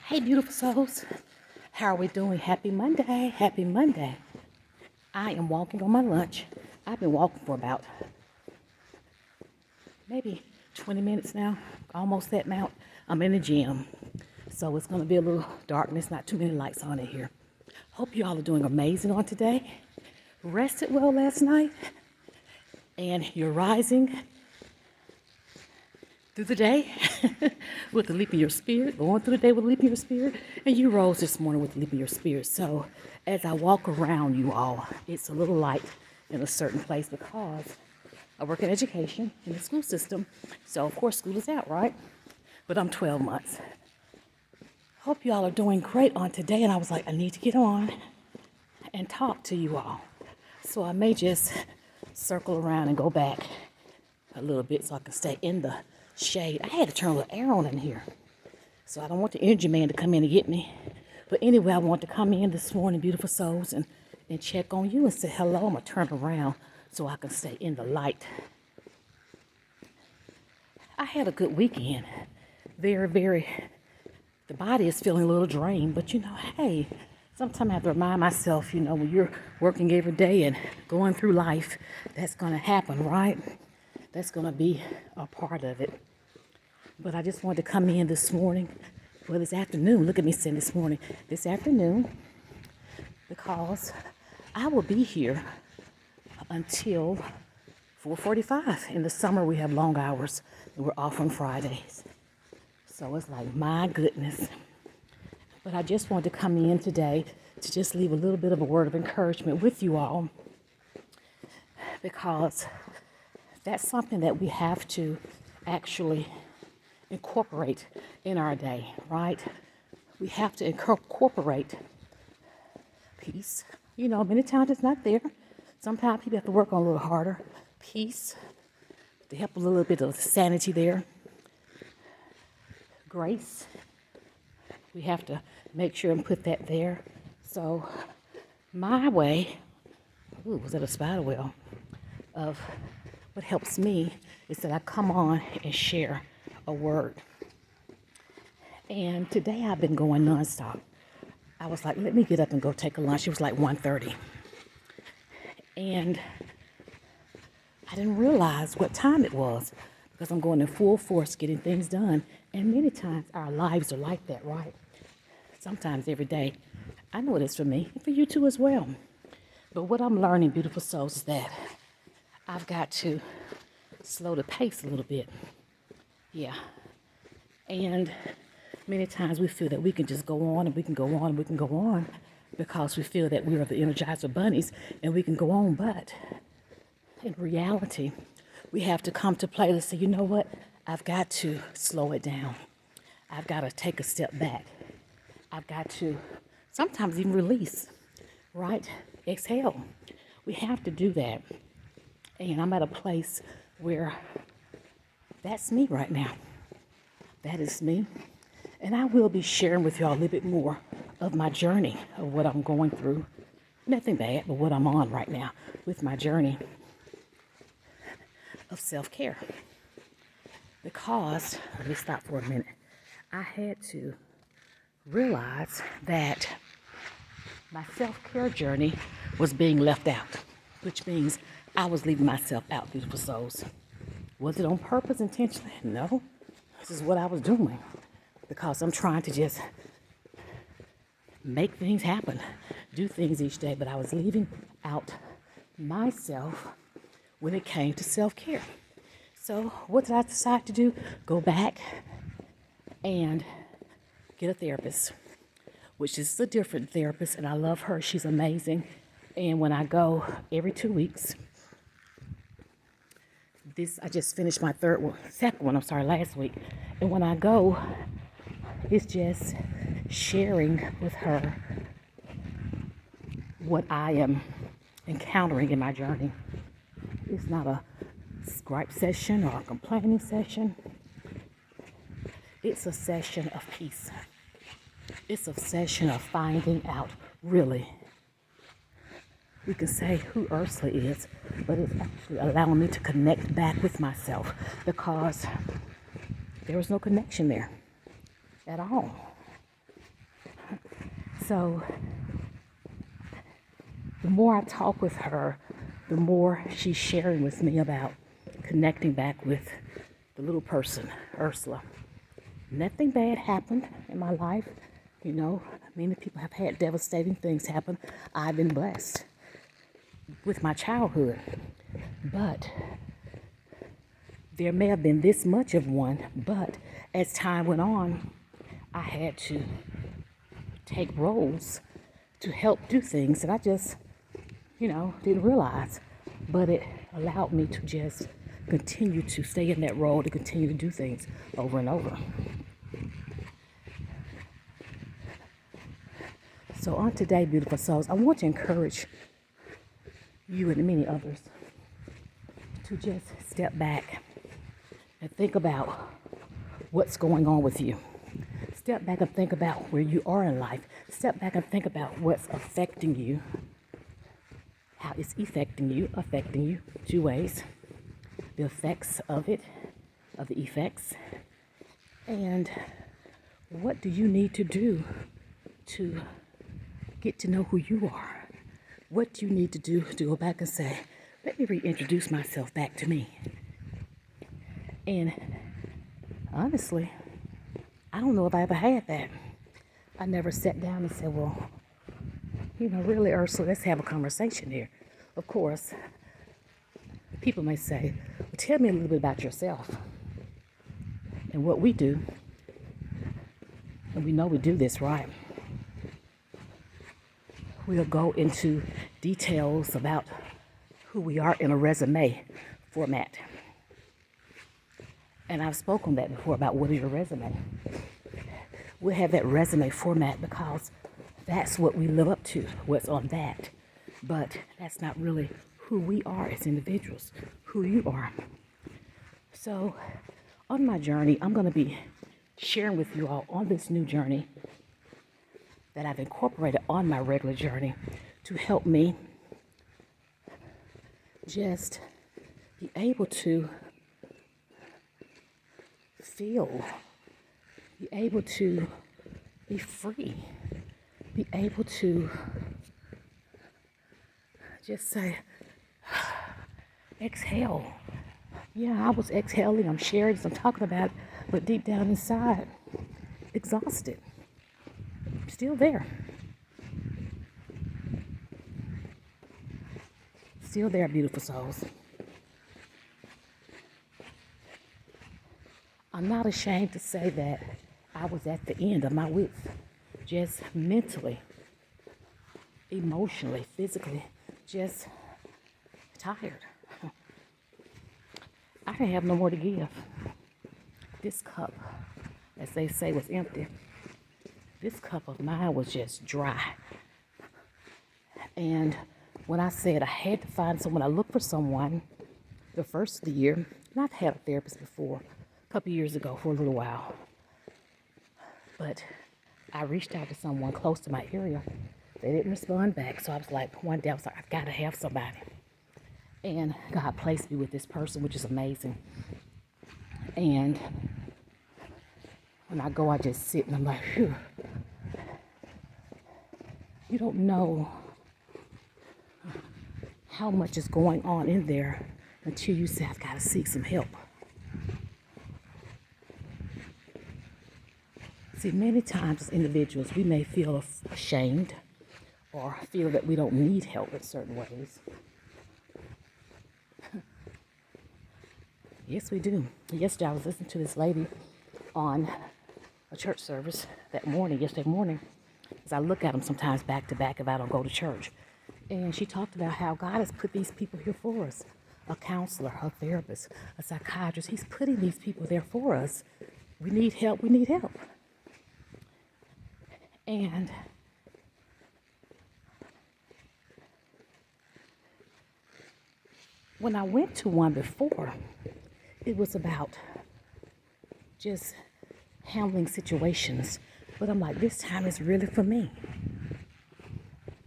Hey, beautiful souls. How are we doing? Happy Monday. Happy Monday. I am walking on my lunch. I've been walking for about maybe 20 minutes now, almost that amount. I'm in the gym. So it's going to be a little darkness, not too many lights on in here. Hope you all are doing amazing on today. Rested well last night. And you're rising through the day with the leap in your spirit, going through the day with a leap in your spirit, and you rose this morning with the leap in your spirit. So as I walk around you all, it's a little light in a certain place because I work in education in the school system. So of course school is out, right? But I'm 12 months. Hope you all are doing great on today. And I was like, I need to get on and talk to you all. So I may just circle around and go back a little bit so I can stay in the shade. I had to turn a little air on in here. So I don't want the energy man to come in and get me. But anyway, I want to come in this morning, beautiful souls, and check on you and say hello. I'm going to turn around so I can stay in the light. I had a good weekend. The body is feeling a little drained, but hey, sometimes I have to remind myself, when you're working every day and going through life, that's going to happen, right? That's going to be a part of it. But I just wanted to come in this morning, this afternoon. Look at me saying this morning. This afternoon, because I will be here until 4:45. In the summer, we have long hours, and we're off on Fridays. So it's like, my goodness. But I just wanted to come in today to just leave a little bit of a word of encouragement with you all, because that's something that we have to actually incorporate in our day, right? We have to incorporate peace. Many times it's not there. Sometimes people have to work on a little harder. Peace, to help a little bit of sanity there. Grace, we have to make sure and put that there. So my way, was that a spider web, of what helps me is that I come on and share a word. And today I've been going nonstop. I was like, let me get up and go take a lunch. It was like 1:30. And I didn't realize what time it was because I'm going in full force getting things done. And many times our lives are like that, right? Sometimes every day. I know it is for me and for you too as well. But what I'm learning, beautiful souls, is that I've got to slow the pace a little bit. Yeah. And many times we feel that we can just go on and we can go on and we can go on because we feel that we are the Energizer bunnies and we can go on. But in reality, we have to come to play to say, you know what? I've got to slow it down. I've got to take a step back. I've got to sometimes even release, right? Exhale. We have to do that. And I'm at a place where that's me right now. That is me. And I will be sharing with y'all a little bit more of my journey, of what I'm going through. Nothing bad, but what I'm on right now with my journey of self-care. Because, let me stop for a minute. I had to realize that my self-care journey was being left out, which means I was leaving myself out, beautiful souls. Was it on purpose, intentionally? No. This is what I was doing because I'm trying to just make things happen, do things each day, but I was leaving out myself when it came to self-care. So what did I decide to do? Go back and get a therapist, which is a different therapist, and I love her. She's amazing. And when I go every 2 weeks, I just finished my second one, last week. And when I go, it's just sharing with her what I am encountering in my journey. It's not a gripe session or a complaining session. It's a session of peace. It's a session of finding out, really. We can say who Ursula is, but it's actually allowing me to connect back with myself because there was no connection there at all. So the more I talk with her, the more she's sharing with me about connecting back with the little person, Ursula. Nothing bad happened in my life. You know, many people have had devastating things happen. I've been blessed with my childhood. But there may have been this much of one, but as time went on, I had to take roles to help do things that I just, didn't realize. But it allowed me to just continue to stay in that role, to continue to do things over and over. So on today, beautiful souls, I want to encourage you and many others to just step back and think about what's going on with you. Step back and think about where you are in life. Step back and think about what's affecting you, how it's affecting you two ways. The effects of it, of the effects, and what do you need to do to get to know who you are? What do you need to do to go back and say, let me reintroduce myself back to me? And honestly, I don't know if I ever had that. I never sat down and said, well, really, Ursula, let's have a conversation here. Of course, people may say, well, tell me a little bit about yourself. And what we do, and we know we do this, right? We'll go into details about who we are in a resume format. And I've spoken on that before about what is your resume. We'll have that resume format because that's what we live up to, what's on that. But that's not really who we are as individuals, who you are. So on my journey, I'm going to be sharing with you all on this new journey that I've incorporated on my regular journey to help me just be able to feel, be able to be free, be able to just say, exhale. Yeah, I was exhaling, I'm sharing, I'm talking about it, but deep down inside, exhausted. Still there. Still there, beautiful souls. I'm not ashamed to say that I was at the end of my wits, just mentally, emotionally, physically, just tired. I didn't have no more to give. This cup, as they say, was empty. This cup of mine was just dry. And when I said I had to find someone, I looked for someone the first of the year. And I've had a therapist before, a couple years ago for a little while. But I reached out to someone close to my area. They didn't respond back. So I was like, one day I was like, I've got to have somebody. And God placed me with this person, which is amazing. And when I go, I just sit and I'm like, phew. You don't know how much is going on in there until you say, I've got to seek some help. See, many times as individuals, we may feel ashamed or feel that we don't need help in certain ways. Yes, we do. Yesterday, I was listening to this lady on a church service yesterday morning, as I look at them sometimes back to back if I don't go to church. And she talked about how God has put these people here for us. A counselor, a therapist, a psychiatrist. He's putting these people there for us. We need help. We need help. And when I went to one before, it was about just handling situations. But I'm like, this time is really for me.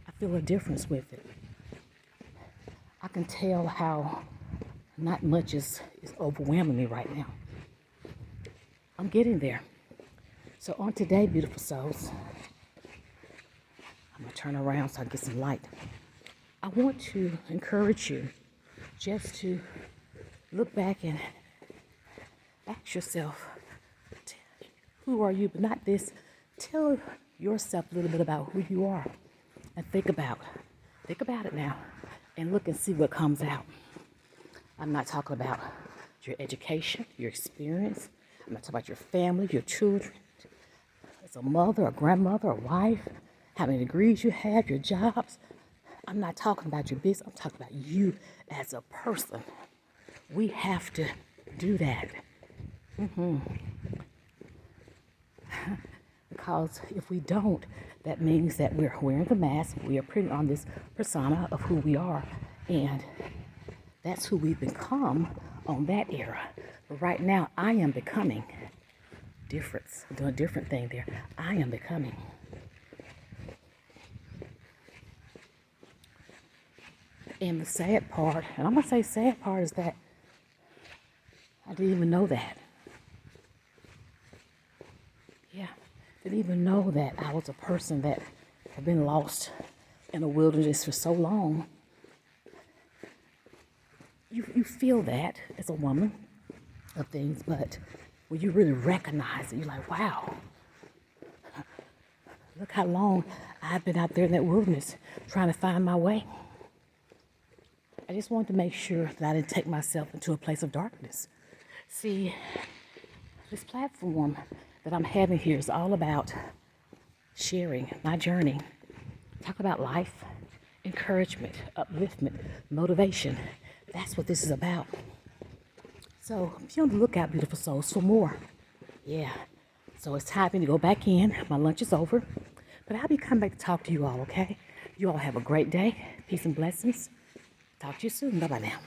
I feel a difference with it. I can tell how not much is overwhelming me right now. I'm getting there. So on today, beautiful souls, turn around so I can get some light. I want to encourage you just to look back and ask yourself, who are you? But not this. Tell yourself a little bit about who you are. And think about it now. And look and see what comes out. I'm not talking about your education, your experience. I'm not talking about your family, your children. As a mother, a grandmother, a wife, how many degrees you have, your jobs. I'm not talking about your business. I'm talking about you as a person. We have to do that. Because if we don't, that means that we're wearing the mask. We are putting on this persona of who we are. And that's who we've become on that era. But right now, I am becoming difference. I'm doing a different thing there. I am becoming. And the sad part, and I'm going to say sad part, is that I didn't even know that. Yeah, didn't even know that I was a person that had been lost in a wilderness for so long. You feel that as a woman of things, but when you really recognize it, you're like, wow, look how long I've been out there in that wilderness trying to find my way. I just wanted to make sure that I didn't take myself into a place of darkness. See, this platform that I'm having here is all about sharing my journey. Talk about life, encouragement, upliftment, motivation. That's what this is about. So be on the lookout, beautiful souls, for more. Yeah. So it's time for me to go back in. My lunch is over. But I'll be coming back to talk to you all, okay? You all have a great day. Peace and blessings. Talk to you soon. Bye-bye now.